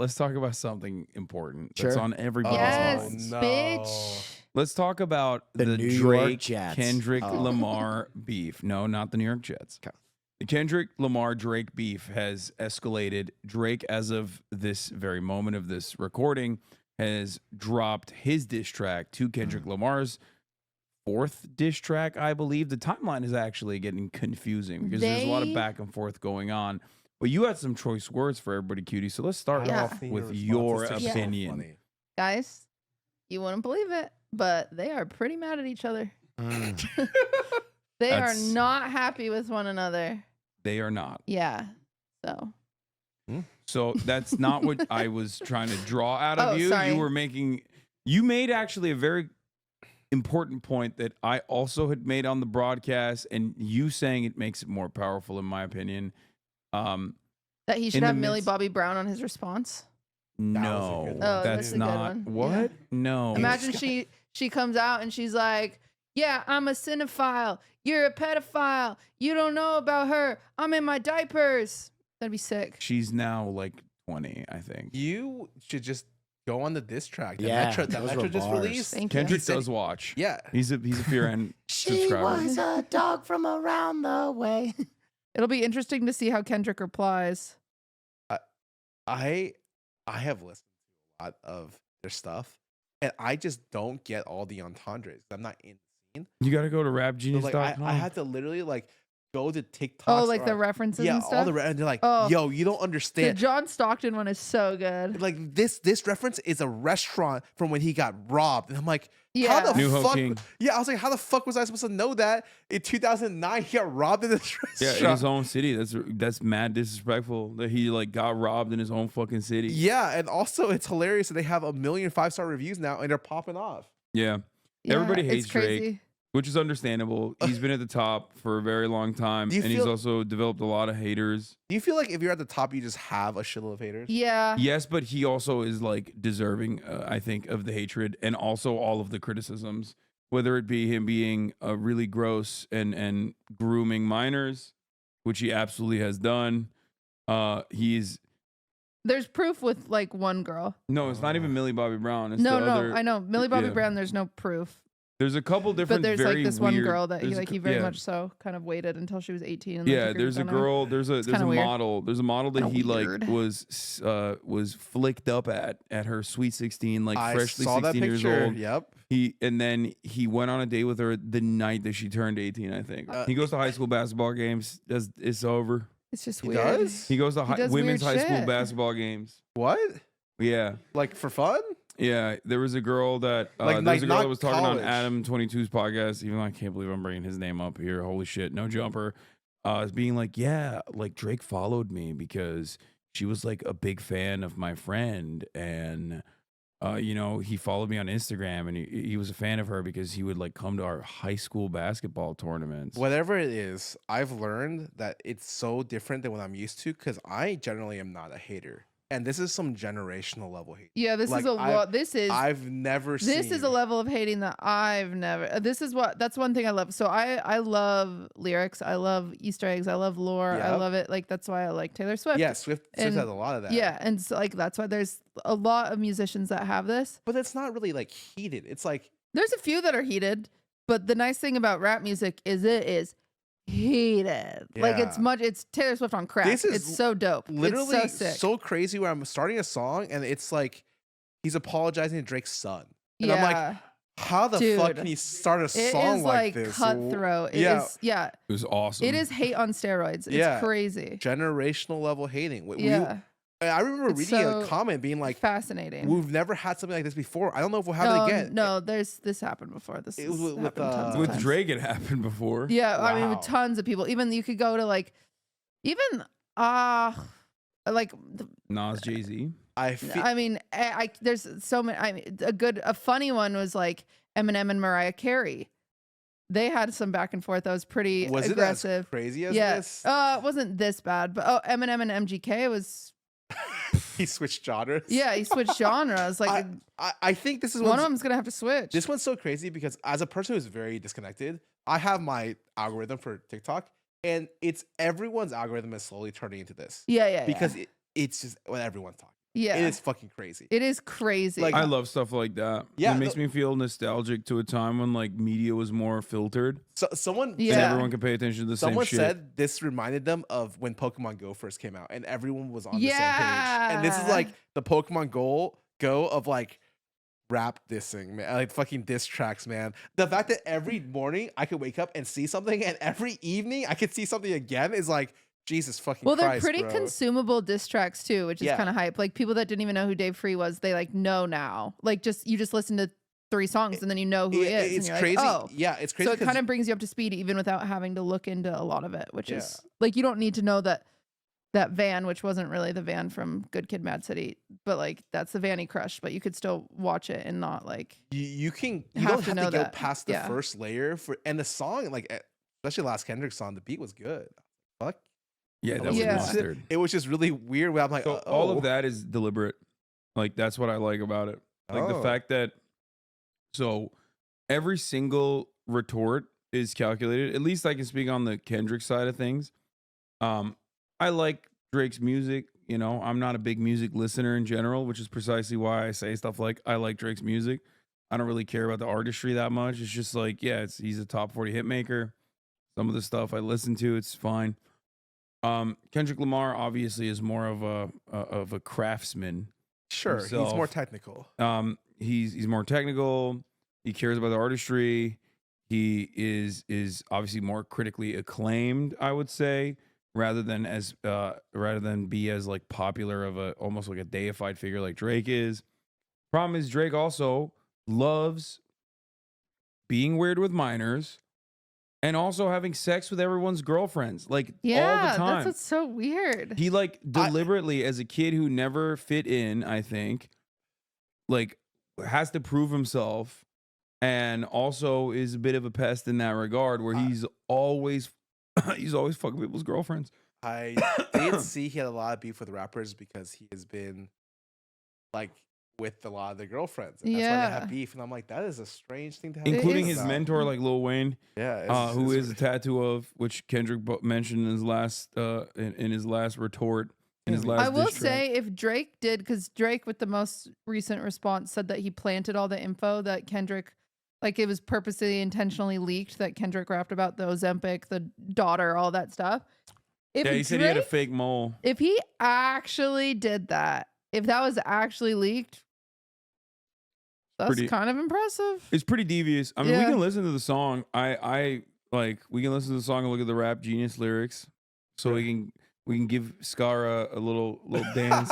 let's talk about something important Sure. that's on everybody's Yes, minds. bitch. Let's talk about The the New York Drake Jets. Kendrick Oh. Lamar beef. No, not the New York Jets. Okay. The Kendrick Lamar Drake beef has escalated. Drake, as of this very moment of this recording, has dropped his diss track to Kendrick Lamar's 4th diss track, I believe. The timeline is actually getting confusing because there's a lot of back and forth going on. But you had some choice words for everybody, Cutie. So let's start off with your opinion. Guys, you wouldn't believe it, but they are pretty mad at each other. They are not happy with one another. They are not. Yeah. So. So that's not what I was trying to draw out of you. Sorry. You made actually a very important point that I also had made on the broadcast, and you saying it makes it more powerful, in my opinion. That he should have Millie Bobby Brown on his response. No, that's a not good one. what. Yeah. No. Imagine she comes out and she's like, "Yeah, I'm a cinephile. You're a pedophile. You don't know about her. I'm in my diapers." That'd be sick. She's now like 20, I think. You should just go on the diss track. The Yeah, Metro those just were released. Thank Kendrick you. does watch. Yeah. He's a fear and She subscriber. was a dog from around the way. It'll be interesting to see how Kendrick replies. I have listened to a lot of their stuff, and I just don't get all the entendres. I'm not in the scene. You got to go to So, rapgenius.com. like, I had to literally like go to TikTok. Oh, like the references and stuff? and they're like, Oh. yo, you don't The understand. John Stockton one is so good. Like this reference is a restaurant from when he got robbed, and I'm like, Yeah. how the New Hope fuck? King. Yeah, I was like, how the fuck was I supposed to know that in 2009 he got robbed in this Yeah, restaurant? in his own city. That's mad disrespectful that he like got robbed in his own fucking city. Yeah, and also it's hilarious that they have 1 million 5-star reviews now, and they're popping off. Yeah. Yeah, Everybody hates it's crazy. Drake, which is understandable. He's been at the top for a very long time, Do you and he's feel- also developed a lot of haters. Do you feel like if you're at the top, you just have a shitload of haters? Yeah. Yes, but he also is like deserving, I think, of the hatred and also all of the criticisms, whether it be him being really gross and grooming minors, which he absolutely has done. There's proof with like one girl. No, it's not even Millie Bobby Brown. It's No, the no, other, I know. Millie Bobby yeah. Brown, there's no proof. There's a couple different, But there's very like this weird, one girl that he there's a like cou- he very yeah. much so kind of waited until she was 18. And then Yeah, took her there's a on girl. There's a kinda weird. model. There's a model that Kinda he like weird. was flicked up at her sweet 16, like I freshly saw that 16 years picture. old. Yep. And then he went on a date with her the night that she turned 18. I think he goes to high school basketball games. It's over. It's just He weird. does? He goes to does women's weird high school shit. basketball games. What? Yeah. Like for fun? Yeah, there was a girl that Like, there was a girl not that was talking college. on Adam 22's podcast. Even though I can't believe I'm bringing his name up here. Holy shit, no jumper. Being like, yeah, like Drake followed me because she was like a big fan of my friend, and you know, he followed me on Instagram, and he was a fan of her because he would like come to our high school basketball tournaments. Whatever it is, I've learned that it's so different than what I'm used to because I generally am not a hater. And this is some generational level hate. Yeah, this Like, is a lot. I've never seen. This is a level of hating that I've never. That's one thing I love. So I love lyrics. I love Easter eggs. I love lore. I Yep. love it. Like that's why I like Taylor Swift. Yeah, Swift And- has a lot of that. Yeah, and so, like that's why there's a lot of musicians that have this. But it's not really like heated. It's like There's a few that are heated, but the nice thing about rap music is it is heated. Like Yeah. it's Taylor Swift on crack. This is It's so dope. literally it's so sick. crazy where I'm starting a song and it's like he's apologizing to Drake's son. And I'm Yeah. like, how the fuck Dude. can he start a It song is like like this? cutthroat. It Yeah. is, yeah. It was awesome. It is hate on steroids. It's Yeah. crazy. Generational level hating. Yeah. I remember It's reading a so comment being like, fascinating. we've never had something like this before. I don't know if we'll have it again. No, this happened before. This It was has with, happened tons of with times. Drake. It happened before. Yeah, I mean with Wow. tons of people. Even you could go to like, even like Nas, Jay-Z. I mean, there's so many. I mean, a funny one was like Eminem and Mariah Carey. They had some back and forth that was pretty was aggressive. it as crazy as Yeah, this? it wasn't this bad, but Eminem and MGK was. He switched genres. Yeah, he switched genres. Like I think this is one of them's gonna have to switch. This one's so crazy because as a person who's very disconnected, I have my algorithm for TikTok, and it's everyone's algorithm is slowly turning into this. Yeah. Because it's just what everyone's talking. Yeah. It is fucking crazy. It is crazy. Like, I love stuff like that. Yeah, It makes me feel nostalgic to a time when like media was more filtered So someone Yeah. and everyone could pay attention to the Someone same shit. said this reminded them of when Pokemon Go first came out, and everyone was on the same page. Yeah. And this is like the Pokemon Go of like rap dissing, man. Like fucking diss tracks, man. The fact that every morning I could wake up and see something, and every evening I could see something again is like Jesus fucking well, they're Christ, pretty bro. consumable diss tracks too, which is Yeah. kind of hype. Like people that didn't even know who Dave Free was, they like know now. Like you just listen to 3 songs and then you know who he is. It's and you're crazy. Like, oh. Yeah, it's crazy. So it 'cause- kind of brings you up to speed even without having to look into a lot of it, which Yeah. is like you don't need to know that van, which wasn't really the van from Good Kid, Mad City, but like that's the van he crushed. But you could still watch it and not like you have don't to have to know go that. past the Yeah. first layer for and the song, like especially last Kendrick song, the beat was good. Fuck. Yeah, that was Yeah. mustard. It was just really weird where I'm like, So all of that is deliberate. Like that's what I like about it. Like the Oh. fact that so every single retort is calculated. At least I can speak on the Kendrick side of things. I like Drake's music. You know, I'm not a big music listener in general, which is precisely why I say stuff like I like Drake's music. I don't really care about the artistry that much. It's just like, yeah, he's a top 40 hit maker. Some of the stuff I listen to, it's fine. Kendrick Lamar obviously is more of a craftsman. Sure, he's himself. more technical. He's more technical. He cares about the artistry. He is obviously more critically acclaimed, I would say, rather than be as like popular of a almost like a deified figure like Drake is. Problem is Drake also loves being weird with minors and also having sex with everyone's girlfriends, like all yeah, the time. that's what's so weird. He like deliberately, as a kid who never fit in, I think, like has to prove himself, and also is a bit of a pest in that regard, where he's always fucking people's girlfriends. I did see he had a lot of beef with rappers because he has been like with a lot of their girlfriends. And that's why they Yeah. have beef. And I'm like, that is a strange thing to have. Including beef his about. mentor, like Lil Wayne, Yeah. who is a tattoo of, which Kendrick mentioned in his last in his last retort, in his last I will diss track. say if Drake did, because Drake with the most recent response said that he planted all the info that Kendrick, like it was purposely intentionally leaked that Kendrick rapped about the Ozempic, the daughter, all that stuff. If Yeah, he said he had a Drake- fake mole. If he actually did that, if that was actually leaked, that's Pretty- kind of impressive. It's pretty devious. I mean, we Yeah. can listen to the song. I like we can listen to the song and look at the Rap Genius lyrics, so we can give Scara a little dance.